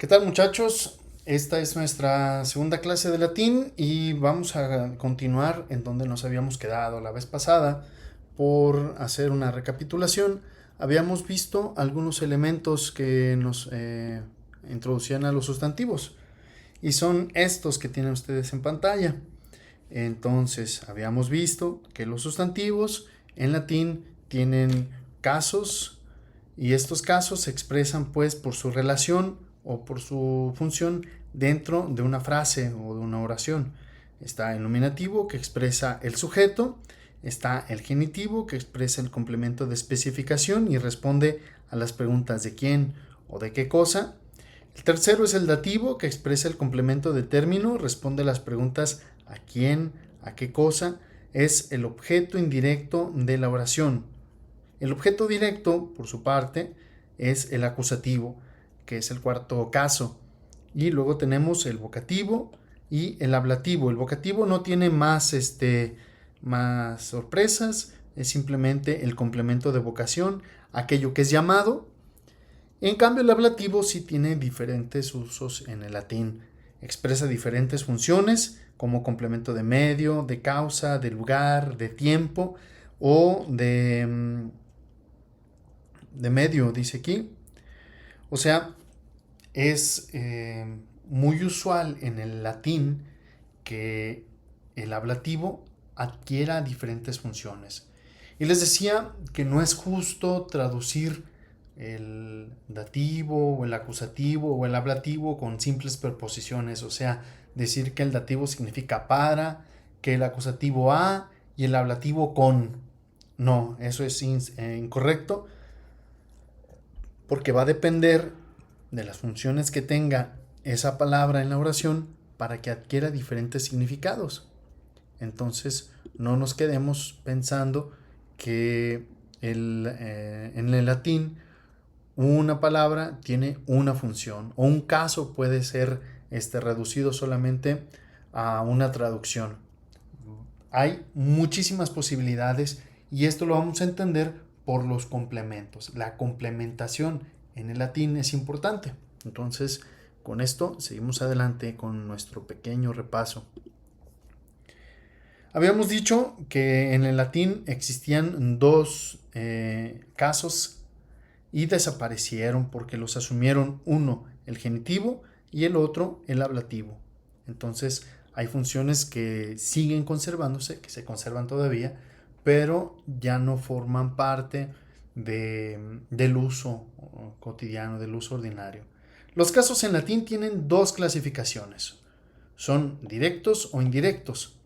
¿Qué tal, muchachos? Esta es nuestra segunda clase de latín y vamos a continuar en donde nos habíamos quedado la vez pasada. Por hacer una recapitulación, habíamos visto algunos elementos que nos introducían a los sustantivos y son estos que tienen ustedes en pantalla. Entonces, habíamos visto que los sustantivos en latín tienen casos y estos casos se expresan pues por su relación o por su función dentro de una frase o de una oración. Está el nominativo, que expresa el sujeto. Está el genitivo, que expresa el complemento de especificación y responde a las preguntas de quién o de qué cosa. El tercero es el dativo, que expresa el complemento de término, responde a las preguntas a quién, a qué cosa. Es el objeto indirecto de la oración. El objeto directo, por su parte, es el acusativo, que es el cuarto caso. Y luego tenemos el vocativo y el ablativo. El vocativo no tiene más sorpresas, es simplemente el complemento de vocación, aquello que es llamado. En cambio, el ablativo sí tiene diferentes usos en el latín. Expresa diferentes funciones como complemento de medio, de causa, de lugar, de tiempo o de medio, dice aquí. O sea, es muy usual en el latín que el ablativo adquiera diferentes funciones. Y les decía que no es justo traducir el dativo o el acusativo o el ablativo con simples preposiciones, o sea, decir que el dativo significa para, que el acusativo a y el ablativo con. No, eso es incorrecto, porque va a depender de las funciones que tenga esa palabra en la oración para que adquiera diferentes significados. Entonces, no nos quedemos pensando que en el latín una palabra tiene una función o un caso puede ser reducido solamente a una traducción. Hay muchísimas posibilidades y esto lo vamos a entender por los complementos. La complementación en el latín es importante. Entonces, con esto seguimos adelante con nuestro pequeño repaso. Habíamos dicho que en el latín existían dos casos y desaparecieron porque los asumieron uno el genitivo y el otro el ablativo. Entonces hay funciones que siguen conservándose, que se conservan todavía, pero ya no forman parte del uso cotidiano, del uso ordinario. Los casos en latín tienen dos clasificaciones. Son directos o indirectos.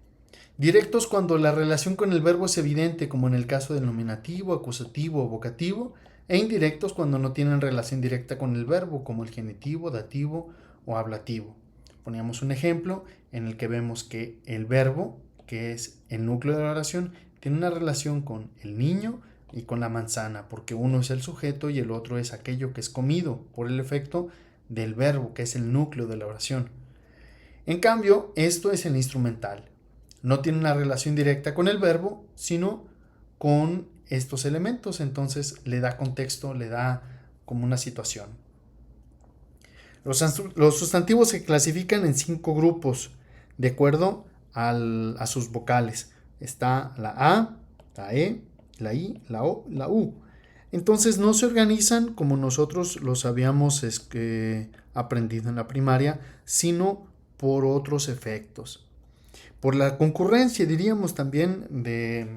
Directos cuando la relación con el verbo es evidente, como en el caso del nominativo, acusativo o vocativo, e indirectos cuando no tienen relación directa con el verbo, como el genitivo, dativo o ablativo. Poníamos un ejemplo en el que vemos que el verbo, que es el núcleo de la oración, tiene una relación con el niño y con la manzana, porque uno es el sujeto y el otro es aquello que es comido por el efecto del verbo, que es el núcleo de la oración. En cambio, esto es el instrumental. No tiene una relación directa con el verbo, sino con estos elementos. Entonces le da contexto, le da como una situación. Los sustantivos se clasifican en 5 grupos de acuerdo a sus vocales. Está la A, la E, la I, la O, la U. Entonces no se organizan como nosotros los habíamos aprendido en la primaria, sino por otros efectos. Por la concurrencia, diríamos también, de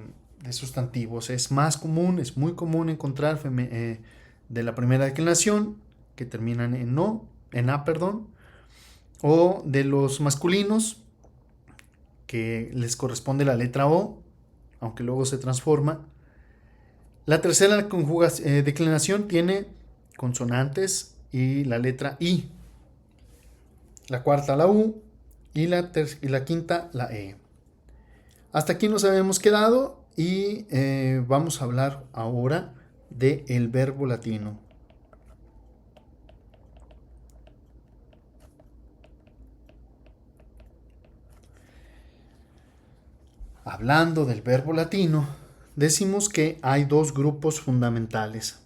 sustantivos. Es más común, es muy común encontrar de la primera declinación que terminan en no, en a, perdón, o de los masculinos que les corresponde la letra O, aunque luego se transforma. La tercera declinación tiene consonantes y la letra I. La cuarta la U y la quinta la E. Hasta aquí nos habíamos quedado y vamos a hablar ahora del verbo latino. Hablando del verbo latino, decimos que hay dos grupos fundamentales.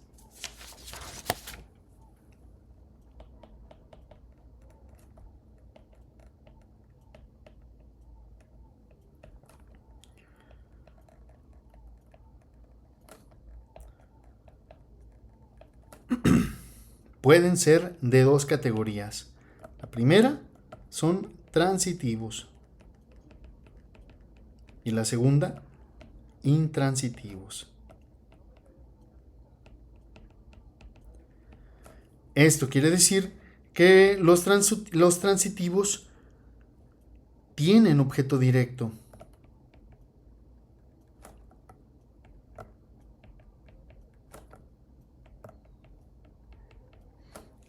pueden ser de dos categorías. La primera son transitivos y la segunda, intransitivos. Esto quiere decir que los transitivos tienen objeto directo.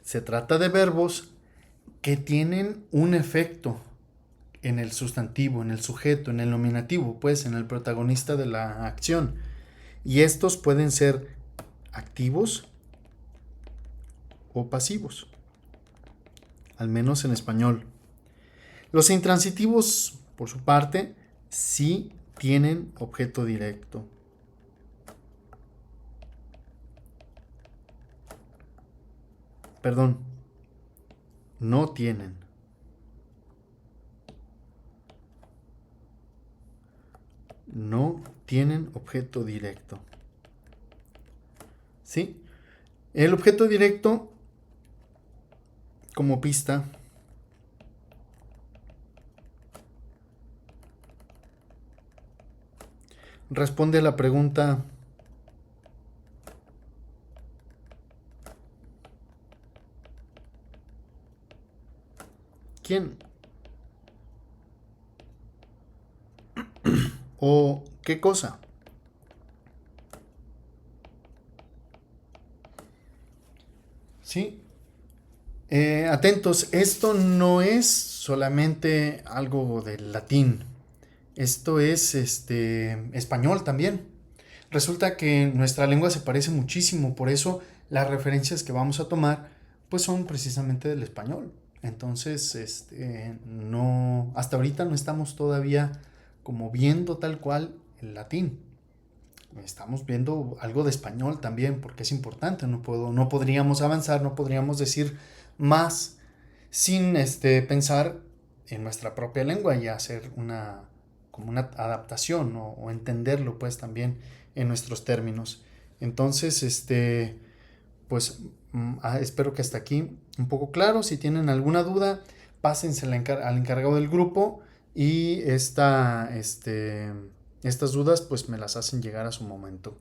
Se trata de verbos que tienen un efecto en el sustantivo, en el sujeto, en el nominativo, pues en el protagonista de la acción. Y estos pueden ser activos o pasivos, al menos en español. Los intransitivos, por su parte, sí tienen objeto directo. Perdón, no tienen. No tienen objeto directo. ¿Sí? El objeto directo, como pista, responde a la pregunta: ¿quién? ¿O qué cosa? ¿Sí? Atentos, esto no es solamente algo del latín. Esto es español también. Resulta que nuestra lengua se parece muchísimo, por eso las referencias que vamos a tomar pues son precisamente del español. Entonces, no, hasta ahorita no estamos todavía como viendo tal cual el latín. Estamos viendo algo de español también, porque es importante. No podríamos avanzar, no podríamos decir más sin pensar en nuestra propia lengua y hacer como una adaptación, ¿no? O entenderlo pues también en nuestros términos. Entonces, pues espero que hasta aquí un poco claro. Si tienen alguna duda, pásense al encargado del grupo y estas dudas pues me las hacen llegar a su momento.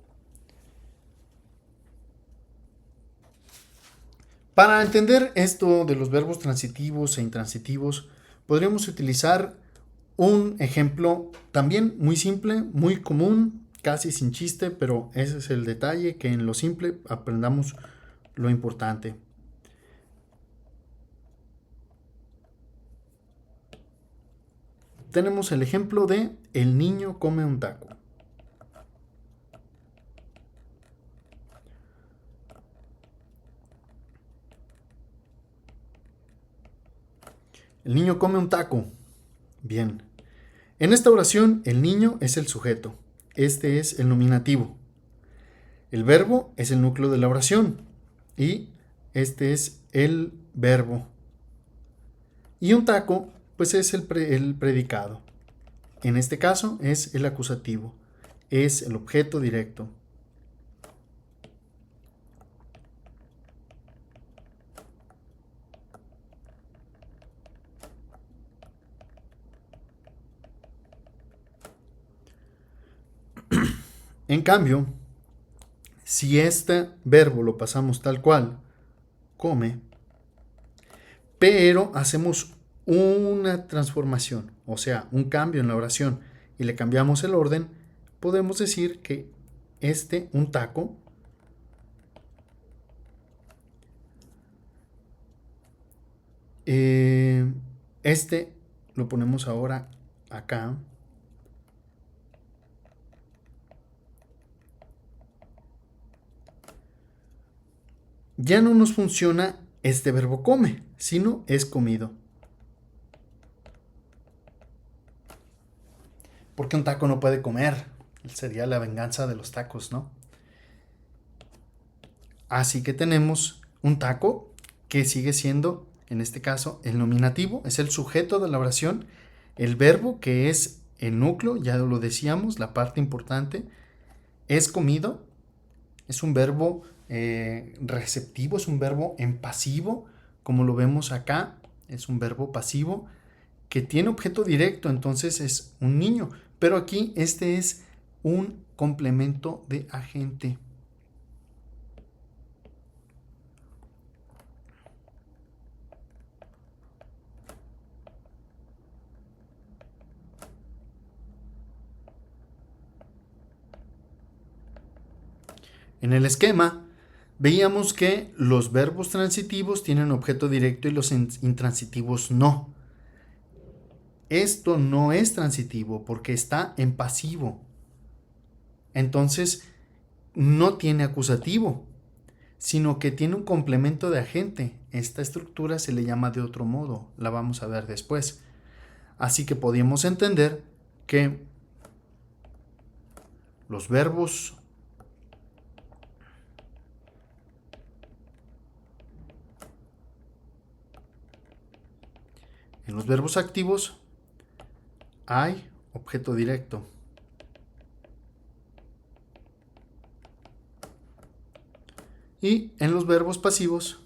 Para entender esto de los verbos transitivos e intransitivos, podríamos utilizar un ejemplo también muy simple, muy común, casi sin chiste, pero ese es el detalle, que en lo simple aprendamos lo importante. Tenemos el ejemplo de el niño come un taco. El niño come un taco. Bien. En esta oración, el niño es el sujeto. Este es el nominativo. El verbo es el núcleo de la oración. Y este es el verbo. Y un taco, pues es el predicado. En este caso es el acusativo. Es el objeto directo. En cambio, si este verbo lo pasamos tal cual, come, pero hacemos una transformación, o sea, un cambio en la oración, y le cambiamos el orden, podemos decir que un taco, lo ponemos ahora acá. Ya no nos funciona este verbo come, sino es comido. Porque un taco no puede comer. Sería la venganza de los tacos, ¿no? Así que tenemos un taco que sigue siendo, en este caso, el nominativo, es el sujeto de la oración, el verbo, que es el núcleo, ya lo decíamos, la parte importante, es comido, es un verbo receptivo, es un verbo en pasivo, como lo vemos acá, es un verbo pasivo que tiene objeto directo, entonces es un niño, pero aquí este es un complemento de agente. En el esquema veíamos que los verbos transitivos tienen objeto directo y los intransitivos no. Esto no es transitivo porque está en pasivo. Entonces no tiene acusativo, sino que tiene un complemento de agente. Esta estructura se le llama de otro modo, la vamos a ver después. Así que podemos entender que los verbos en los verbos activos hay objeto directo. Y en los verbos pasivos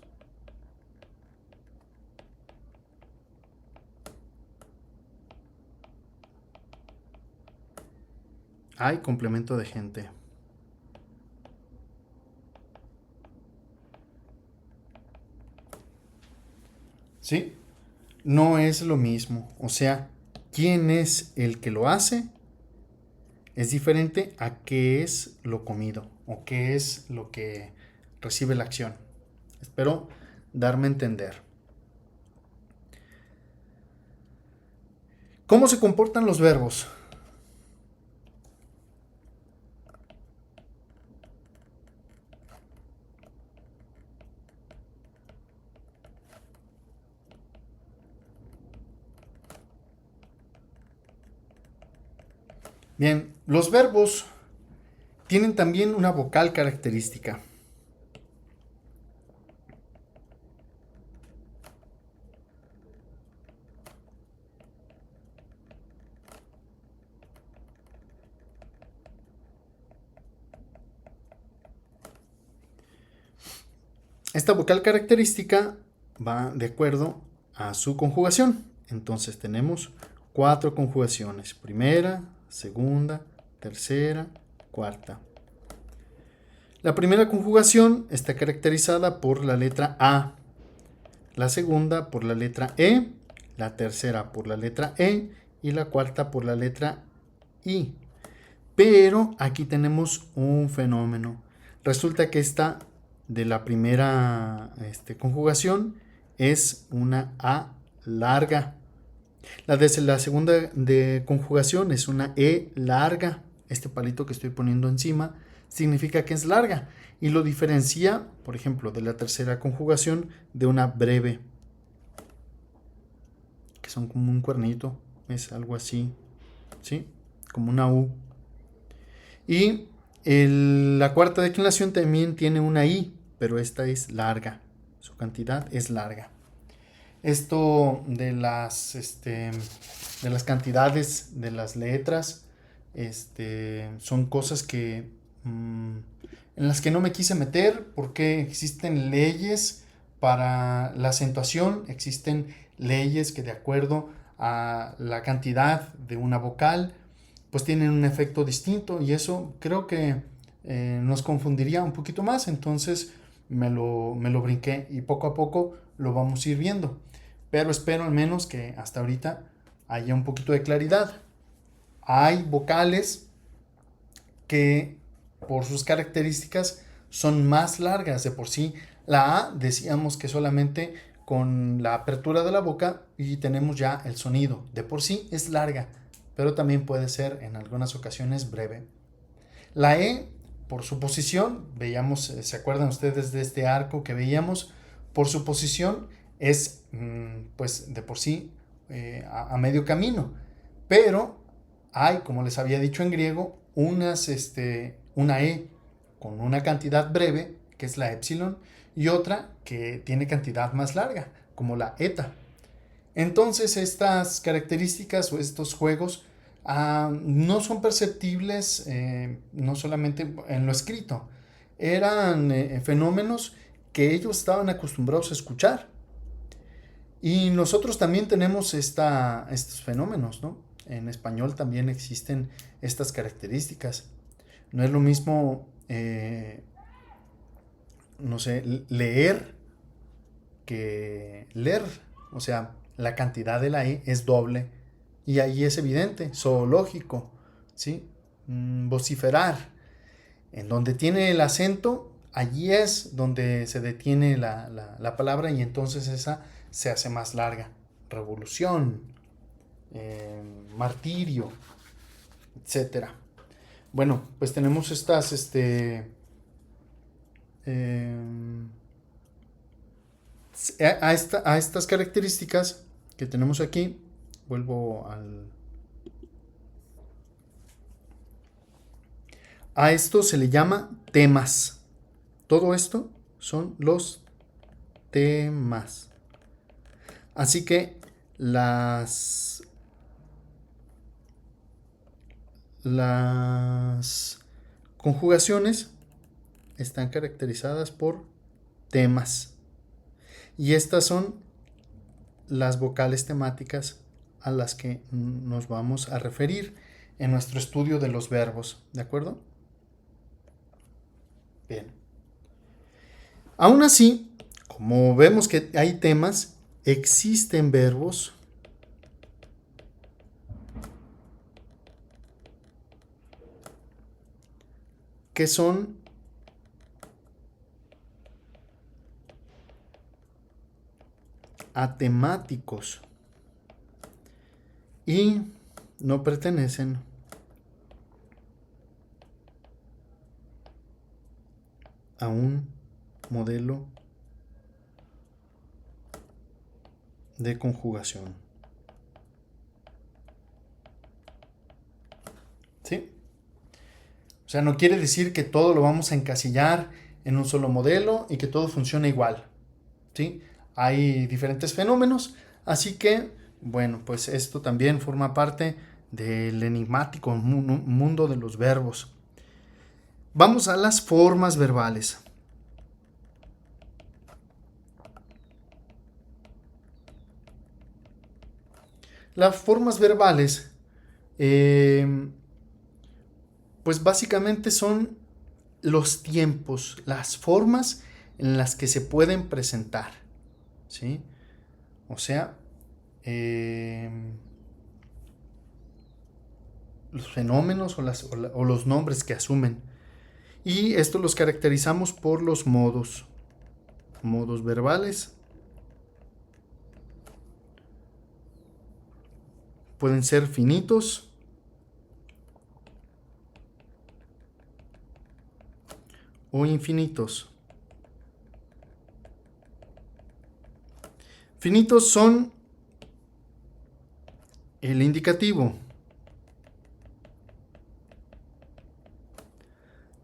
hay complemento de agente. ¿Sí? No es lo mismo. O sea, ¿quién es el que lo hace? Es diferente a qué es lo comido o qué es lo que recibe la acción. Espero darme a entender. ¿Cómo se comportan los verbos? Bien, los verbos tienen también una vocal característica. Esta vocal característica va de acuerdo a su conjugación. Entonces tenemos 4 conjugaciones. Primera, segunda, tercera, cuarta. La primera conjugación está caracterizada por la letra A, la segunda por la letra E, la tercera por la letra E y la cuarta por la letra I. Pero aquí tenemos un fenómeno. Resulta que esta de la primera conjugación es una A larga. La de la segunda de conjugación es una E larga. Este palito que estoy poniendo encima significa que es larga y lo diferencia, por ejemplo, de la tercera conjugación de una breve, que son como un cuernito, es algo así, ¿sí? Como una U. Y la cuarta declinación también tiene una I, pero esta es larga, su cantidad es larga. Esto de las cantidades de las letras son cosas que en las que no me quise meter porque existen leyes para la acentuación, existen leyes que de acuerdo a la cantidad de una vocal pues tienen un efecto distinto y eso creo que nos confundiría un poquito más, entonces me lo brinqué y poco a poco lo vamos a ir viendo, pero espero al menos que hasta ahorita haya un poquito de claridad. Hay vocales que por sus características son más largas de por sí. La A decíamos que solamente con la apertura de la boca y tenemos ya el sonido, de por sí es larga, pero también puede ser en algunas ocasiones breve. La E, por su posición, veíamos, ¿se acuerdan ustedes de este arco que veíamos? Por su posición es, pues de por sí, a medio camino, pero hay, como les había dicho en griego, una E con una cantidad breve, que es la epsilon, y otra que tiene cantidad más larga, como la eta. Entonces estas características o estos juegos no son perceptibles no solamente en lo escrito, eran fenómenos que ellos estaban acostumbrados a escuchar. Y nosotros también tenemos estos fenómenos, ¿no? En español también existen estas características. No es lo mismo, no sé, leer que leer. O sea, la cantidad de la E es doble. Y ahí es evidente, zoológico, ¿sí? Vociferar. En donde tiene el acento, allí es donde se detiene la palabra y entonces esa se hace más larga. Revolución, martirio, etcétera. Bueno, pues tenemos a estas características que tenemos aquí. Vuelvo a esto se le llama temas. Todo esto son los temas. Así que las conjugaciones están caracterizadas por temas. Y estas son las vocales temáticas a las que nos vamos a referir en nuestro estudio de los verbos. ¿De acuerdo? Bien. Aún así, como vemos que hay temas, existen verbos que son atemáticos y no pertenecen a un modelo de conjugación. ¿Sí? O sea, no quiere decir que todo lo vamos a encasillar en un solo modelo y que todo funcione igual. ¿Sí? Hay diferentes fenómenos, así que, bueno, pues esto también forma parte del enigmático mundo de los verbos. Vamos a las formas verbales. Las formas verbales, pues básicamente son los tiempos, las formas en las que se pueden presentar, ¿sí? O sea, los fenómenos o los nombres que asumen. Y esto los caracterizamos por los modos verbales. Pueden ser finitos o infinitos. Finitos son el indicativo,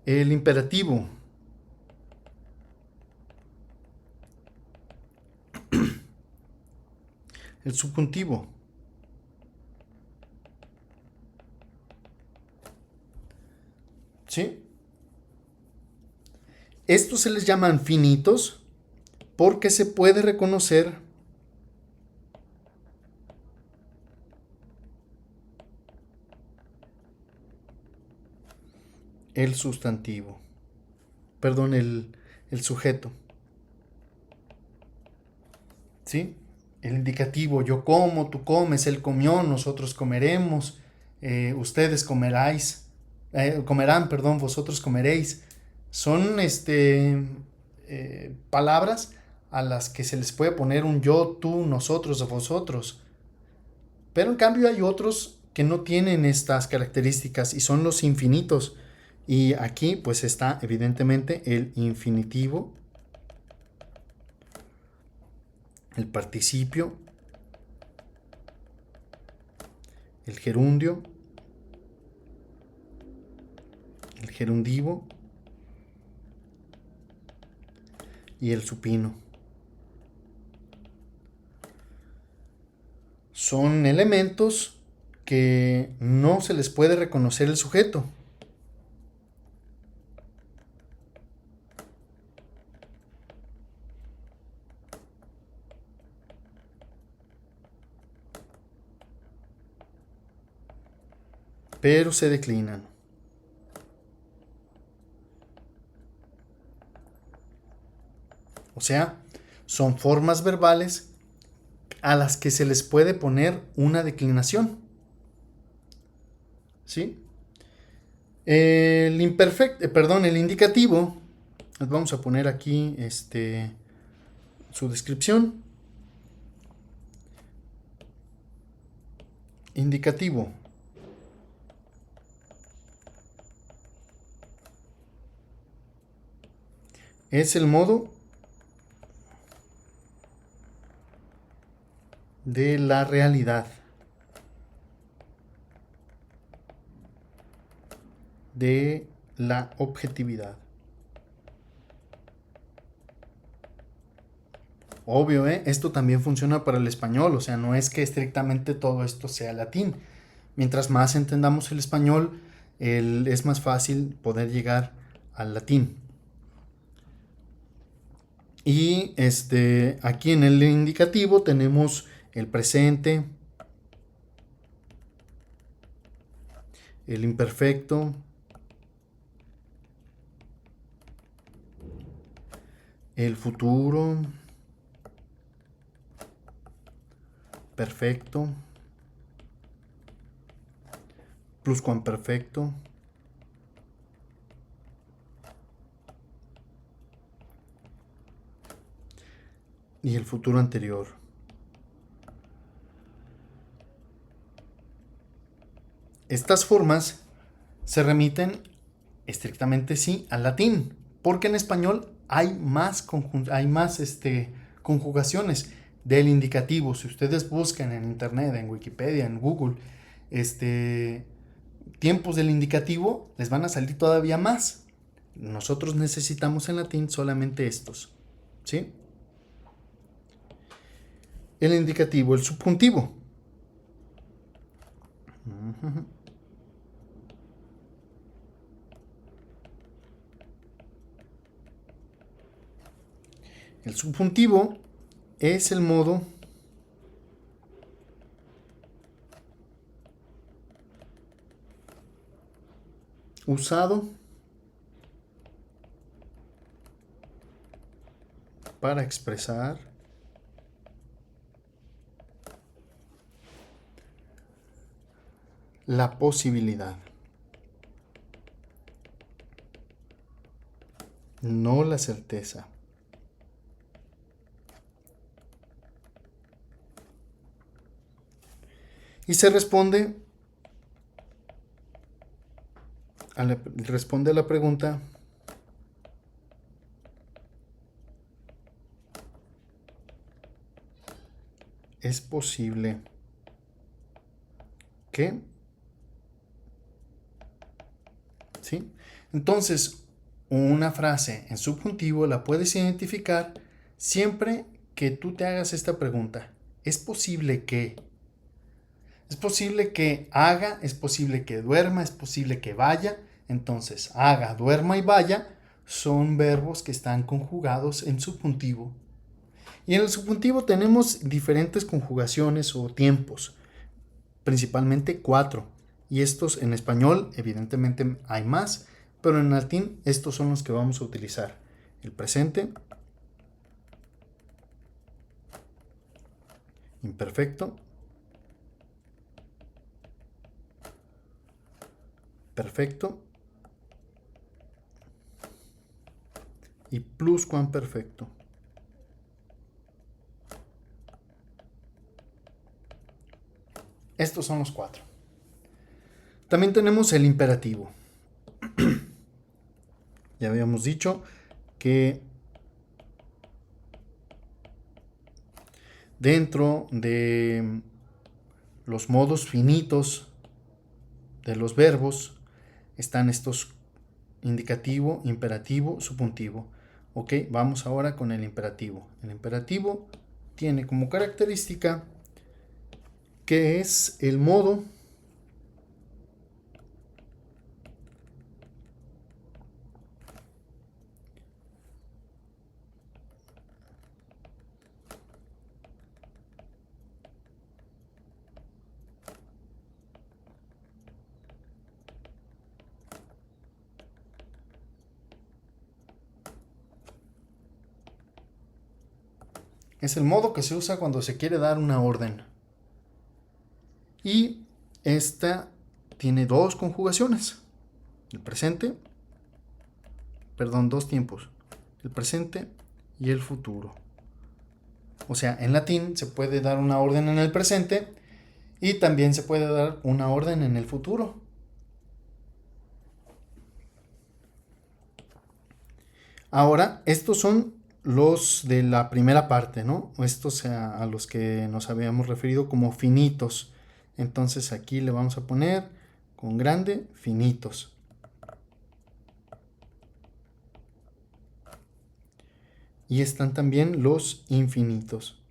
el imperativo, el subjuntivo. ¿Sí? Estos se les llaman finitos porque se puede reconocer el sustantivo, perdón, el sujeto. ¿Sí? El indicativo, yo como, tú comes, él comió, nosotros comeremos, ustedes comerán, perdón, vosotros comeréis. Son palabras a las que se les puede poner un yo, tú, nosotros o vosotros. Pero en cambio hay otros que no tienen estas características y son los infinitos. Y aquí pues está evidentemente el infinitivo, el participio, el gerundio, el gerundivo y el supino. Son elementos que no se les puede reconocer el sujeto. pero se declinan. O sea, son formas verbales a las que se les puede poner una declinación. ¿Sí? El el indicativo, vamos a poner aquí su descripción. Indicativo. Es el modo de la realidad, de la objetividad. Obvio, esto también funciona para el español, o sea, no es que estrictamente todo esto sea latín. Mientras más entendamos el español, es más fácil poder llegar al latín. Y aquí en el indicativo tenemos el presente, el imperfecto, el futuro, perfecto, pluscuamperfecto, y el futuro anterior. Estas formas se remiten estrictamente sí al latín, porque en español hay más conjugaciones del indicativo. Si ustedes buscan en internet, en Wikipedia, en Google, tiempos del indicativo, les van a salir todavía más. Nosotros necesitamos en latín solamente estos, ¿sí? El indicativo, el subjuntivo. El subjuntivo es el modo usado para expresar la posibilidad, no la certeza. Y se responde a la pregunta: ¿es posible que? ¿Sí? Entonces, una frase en subjuntivo la puedes identificar siempre que tú te hagas esta pregunta. ¿Es posible que? Es posible que haga, es posible que duerma, es posible que vaya. Entonces, haga, duerma y vaya son verbos que están conjugados en subjuntivo. Y en el subjuntivo tenemos diferentes conjugaciones o tiempos, principalmente 4. Y estos en español, evidentemente hay más, pero en latín estos son los que vamos a utilizar. El presente, imperfecto, perfecto y pluscuamperfecto. Estos son los 4. También tenemos el imperativo. Ya habíamos dicho que dentro de los modos finitos de los verbos están estos: indicativo, imperativo, subjuntivo. Ok, vamos ahora con el imperativo. El imperativo tiene como característica que es el modo Es el modo que se usa cuando se quiere dar una orden. Y esta tiene dos conjugaciones. El presente, perdón, dos tiempos. El presente y el futuro. O sea, en latín se puede dar una orden en el presente y también se puede dar una orden en el futuro. Ahora, estos son los de la primera parte, ¿no? Estos a los que nos habíamos referido como finitos. Entonces aquí le vamos a poner con grande finitos. Y están también los infinitos.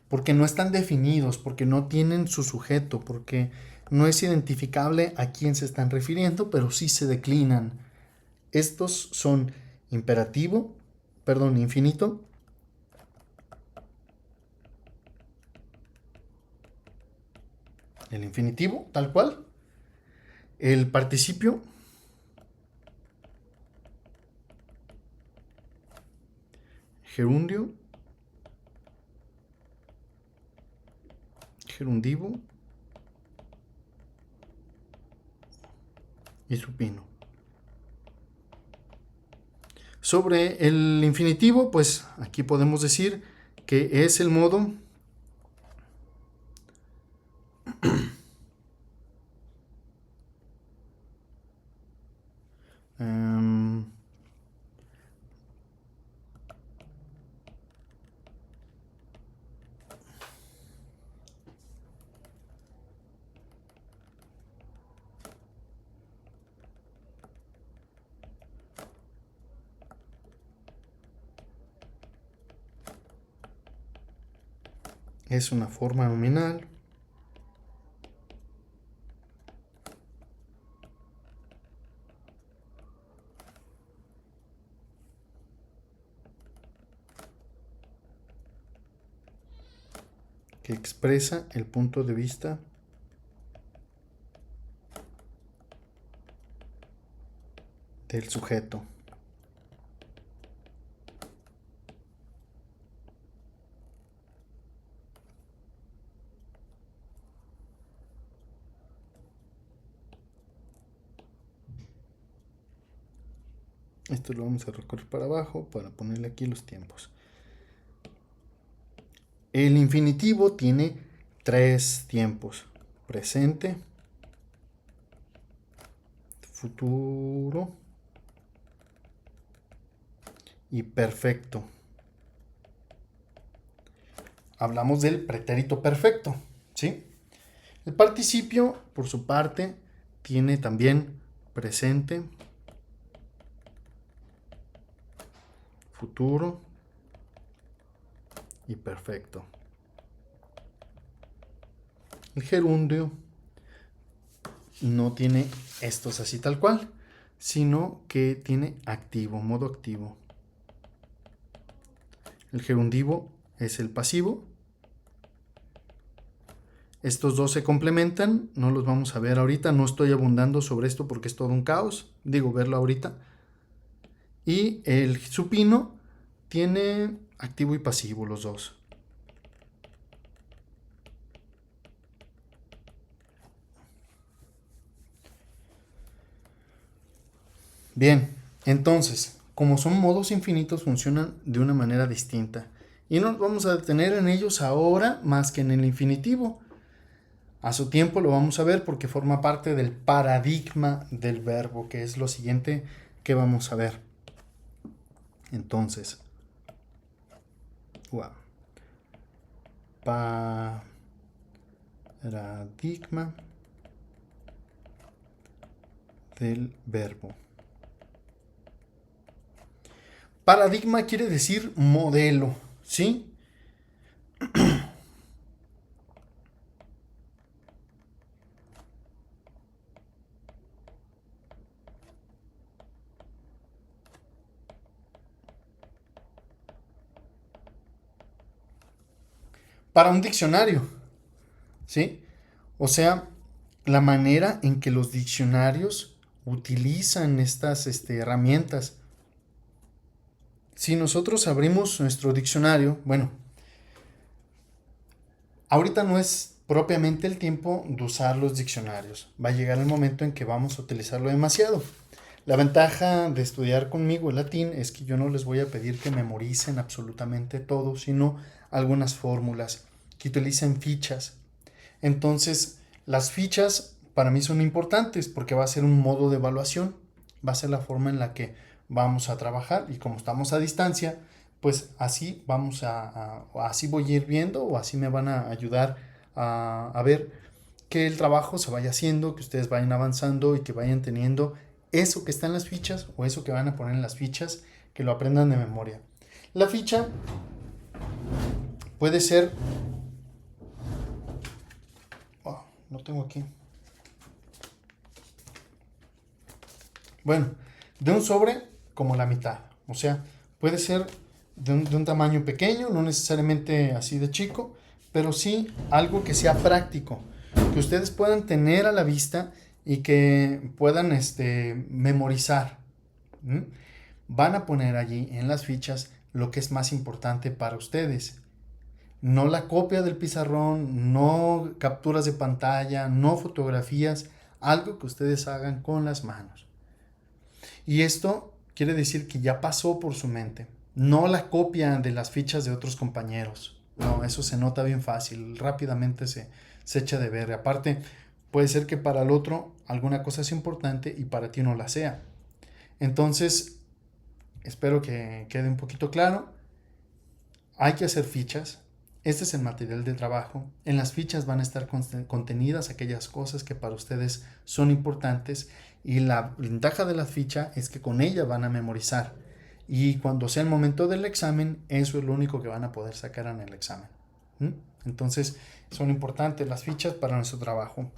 Porque no están definidos, porque no tienen su sujeto, porque no es identificable a quién se están refiriendo, pero sí se declinan. Estos son infinito, el infinitivo, tal cual, el participio, gerundio, gerundivo y supino. Sobre el infinitivo, pues aquí podemos decir que es el modo es una forma nominal. Que expresa el punto de vista del sujeto. Esto lo vamos a recorrer para abajo para ponerle aquí los tiempos. El infinitivo tiene tres tiempos: presente, futuro y perfecto. Hablamos del pretérito perfecto, ¿sí? El participio, por su parte, tiene también presente, futuro y perfecto. El gerundio no tiene estos así tal cual, sino que tiene activo, modo activo. El gerundivo es el pasivo. Estos dos se complementan, no los vamos a ver ahorita, no estoy abundando sobre esto porque es todo un caos, digo verlo ahorita. Y el supino tiene activo y pasivo los dos. Bien, entonces, como son modos infinitos, funcionan de una manera distinta. Y no nos vamos a detener en ellos ahora más que en el infinitivo. A su tiempo lo vamos a ver porque forma parte del paradigma del verbo, que es lo siguiente que vamos a ver. Entonces, paradigma del verbo. Paradigma quiere decir modelo, ¿sí? Para un diccionario, ¿sí? O sea, la manera en que los diccionarios utilizan estas herramientas Si nosotros abrimos nuestro diccionario, bueno, ahorita no es propiamente el tiempo de usar los diccionarios. Va a llegar el momento en que vamos a utilizarlo demasiado. La ventaja de estudiar conmigo el latín es que yo no les voy a pedir que memoricen absolutamente todo, sino algunas fórmulas, que utilicen fichas. Entonces, las fichas para mí son importantes porque va a ser un modo de evaluación, va a ser la forma en la que vamos a trabajar y como estamos a distancia, pues así así voy a ir viendo o así me van a ayudar a ver que el trabajo se vaya haciendo, que ustedes vayan avanzando y que vayan teniendo eso que está en las fichas o eso que van a poner en las fichas, que lo aprendan de memoria. La ficha puede ser... Oh, no tengo aquí. Bueno, de un sobre como la mitad. O sea, puede ser de un tamaño pequeño, no necesariamente así de chico, pero sí algo que sea práctico, que ustedes puedan tener a la vista y que puedan memorizar. ¿Mm? Van a poner allí en las fichas lo que es más importante para ustedes. No la copia del pizarrón, no capturas de pantalla, no fotografías, algo que ustedes hagan con las manos. Y esto quiere decir que ya pasó por su mente. No la copia de las fichas de otros compañeros. No, eso se nota bien fácil. Rápidamente se echa de ver. Aparte, puede ser que para el otro alguna cosa es importante y para ti no la sea. Entonces, espero que quede un poquito claro. Hay que hacer fichas. Este es el material de trabajo. En las fichas van a estar contenidas aquellas cosas que para ustedes son importantes y la ventaja de la ficha es que con ella van a memorizar y cuando sea el momento del examen, eso es lo único que van a poder sacar en el examen. Entonces, son importantes las fichas para nuestro trabajo.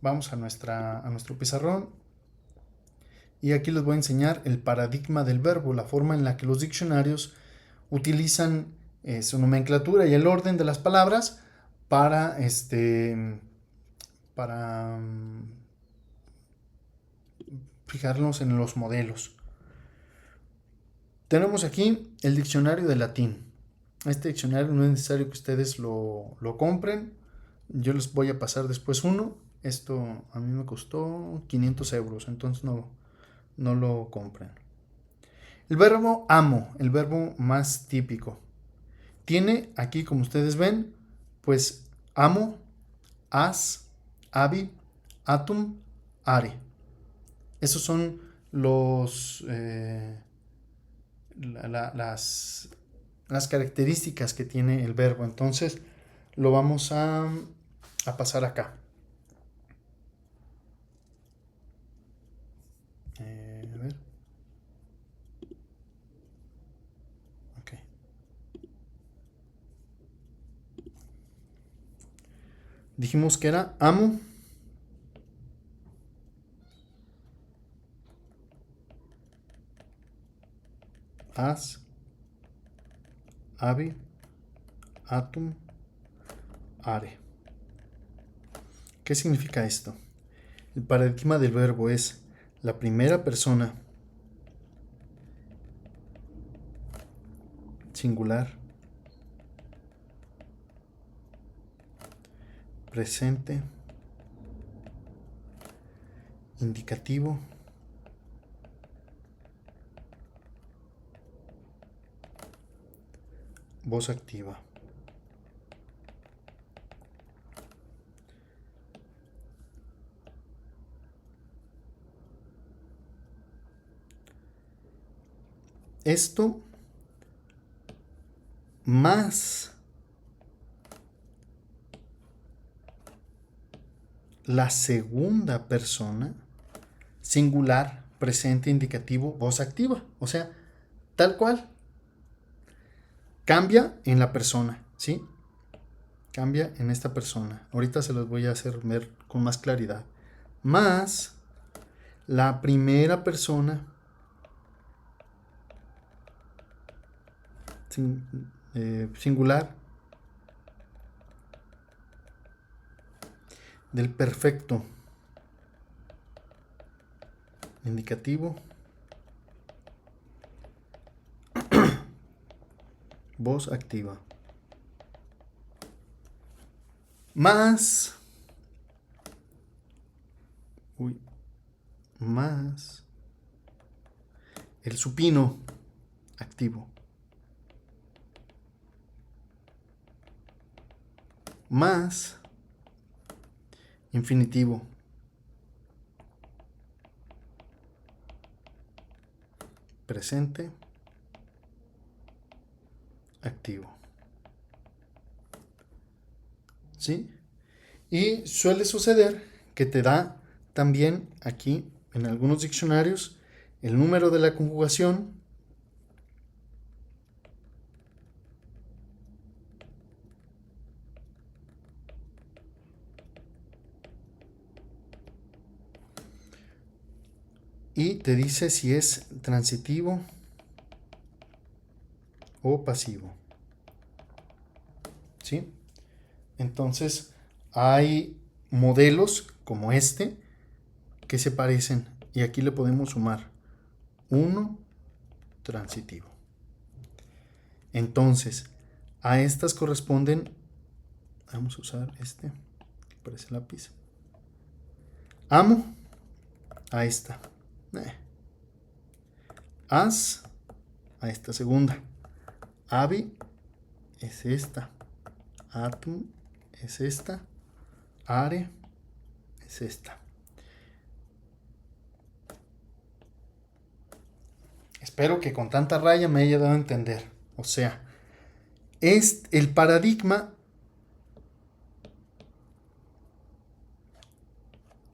Vamos a nuestro pizarrón y aquí les voy a enseñar el paradigma del verbo, la forma en la que los diccionarios utilizan su nomenclatura y el orden de las palabras para para fijarnos en los modelos. Tenemos aquí el diccionario de latín. Este diccionario no es necesario que ustedes lo compren. Yo les voy a pasar después uno. Esto a mí me costó 500 euros, entonces no lo compren. El verbo amo, el verbo más típico. Tiene aquí, como ustedes ven, pues amo, as, abi, atum, are. Esos son las características que tiene el verbo. Entonces lo vamos a pasar acá. A ver. Ok. Dijimos que era amo, as, abi, atum, are. ¿Qué significa esto? El paradigma del verbo es la primera persona singular, presente, indicativo, voz activa. Esto más la segunda persona singular, presente, indicativo, voz activa. O sea, tal cual. Cambia en la persona, ¿sí? Cambia en esta persona. Ahorita se los voy a hacer ver con más claridad. Más la primera persona singular del perfecto indicativo voz activa. Más el supino activo. Más infinitivo. Presente activo. ¿Sí? Y suele suceder que te da también aquí en algunos diccionarios el número de la conjugación y te dice si es transitivo o pasivo. ¿Sí? Entonces, hay modelos como este que se parecen y aquí le podemos sumar 1 transitivo. Entonces, a estas corresponden, vamos a usar este, que parece lápiz. Amo, a esta. As, a esta segunda. Abi, es esta. Atum, es esta. Are, es esta. Espero que con tanta raya me haya dado a entender. O sea, el paradigma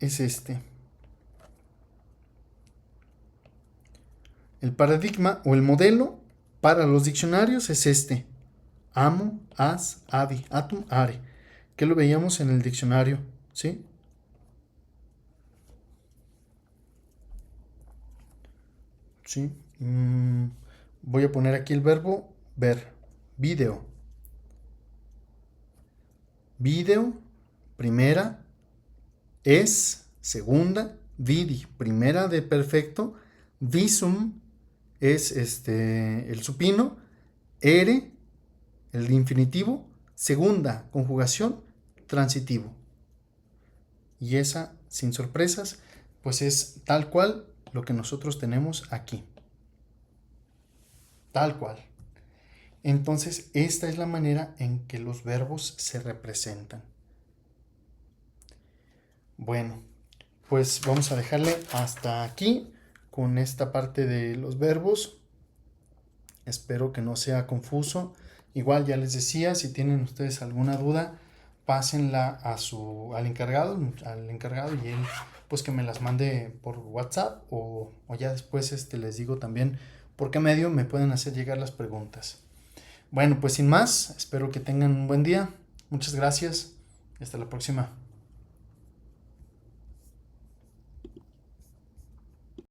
es este. El paradigma o el modelo para los diccionarios es este. Amo, as, abi, atum, are. Que lo veíamos en el diccionario, ¿sí? ¿Sí? Voy a poner aquí el verbo ver. Video. Video, primera. Es, segunda. Vidi, primera de perfecto. Visum es el supino. Ere, el infinitivo. Segunda conjugación, transitivo. Y esa, sin sorpresas, pues es tal cual lo que nosotros tenemos aquí. Tal cual. Entonces, esta es la manera en que los verbos se representan. Bueno, pues vamos a dejarle hasta aquí con esta parte de los verbos. Espero que no sea confuso. Igual ya les decía, si tienen ustedes alguna duda, pásenla al encargado y él pues que me las mande por WhatsApp o ya después les digo también por qué medio me pueden hacer llegar las preguntas. Bueno, pues sin más, espero que tengan un buen día. Muchas gracias y hasta la próxima.